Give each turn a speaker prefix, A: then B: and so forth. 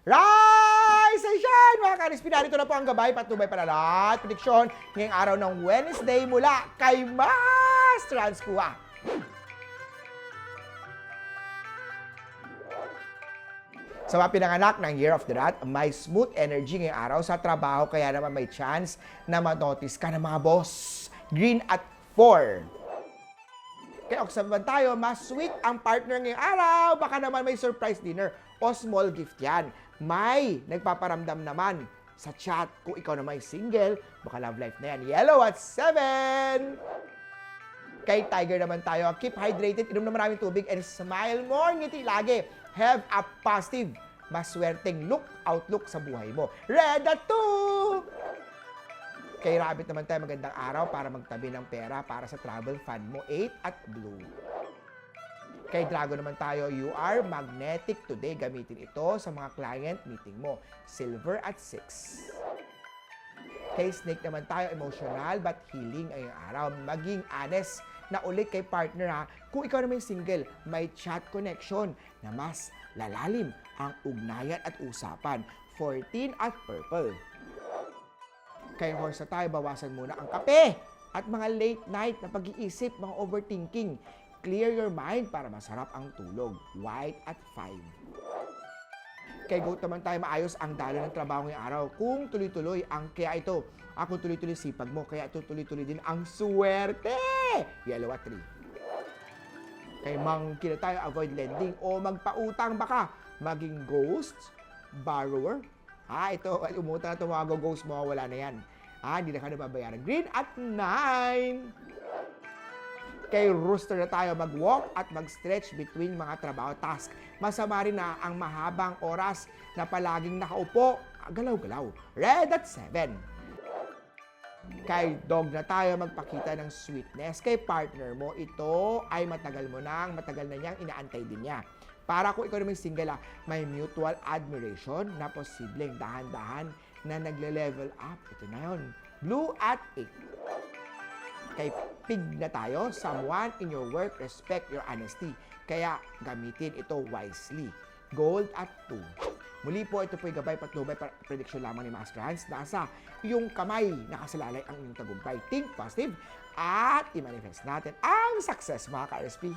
A: Rise and shine, mga ka-RSP. Narito na po ang gabay, patnubay para lahat. Prediksyon ngayong araw ng Wednesday mula kay Master Hans Kua. Sa mga pinanganak ng Year of the Rat, may smooth energy ngayong araw sa trabaho, kaya naman may chance na manotice ka ng mga boss. Green at 4. Kaya oksaban tayo, mas sweet ang partner ngayong araw. Baka naman may surprise dinner o small gift yan. May nagpaparamdam naman sa chat kung ikaw naman ay single, baka love life na yan. Yellow at 7. Kay Tiger naman tayo, keep hydrated, inom na maraming tubig, and smile more, ngiti lagi. Have a positive, maswerteng outlook sa buhay mo. Red at 2. Kay Rabbit naman tayo, magandang araw para magtabi ng pera para sa travel fund mo. 8 at blue. Kay Dragon naman tayo, you are magnetic today. Gamitin ito sa mga client meeting mo. Silver at 6. Kay Snake naman tayo, emotional but healing ngayong araw. Maging honest na ulit kay partner ha. Kung ikaw naman single, may chat connection na mas lalalim ang ugnayan at usapan. 14 at purple. Kay Horse na tayo, bawasan muna ang kape at mga late night na pag-iisip, mga overthinking. Clear your mind para masarap ang tulog. White at 5. Kay Goat naman tayo, maayos ang dalo ng trabaho ngayong araw. Kung tuloy-tuloy ang kaya ito, ako tuloy-tuloy sipag mo, kaya ito tuloy-tuloy din ang swerte. Yellow at 3. Kay Monkey na tayo, avoid lending o magpautang baka. Maging ghost, borrower. Ito, umutang na ito mga ghost mo, wala na yan. Hindi na ka nababayaran. Green at 9. Kay Rooster na tayo, mag-walk at mag-stretch between mga trabaho task. Masama rin na ang mahabang oras na palaging nakaupo, galaw-galaw. Red at 7. Kay Dog na tayo, magpakita ng sweetness. Kay partner mo, ito ay matagal na niyang inaantay din niya. Para kung ikaw naman single, may mutual admiration na posibleng dahan-dahan na nagle-level up. Ito na yun. Blue at 8. Kay Pig na tayo, someone in your work respect your honesty. Kaya gamitin ito wisely. Gold at 2. Muli po, ito po yung gabay patnubay prediction lamang ni Master Hans. Nasa iyong kamay, nakasalalay ang iyong tagumpay. Think positive at i-manifest natin ang success, mga ka-RSP.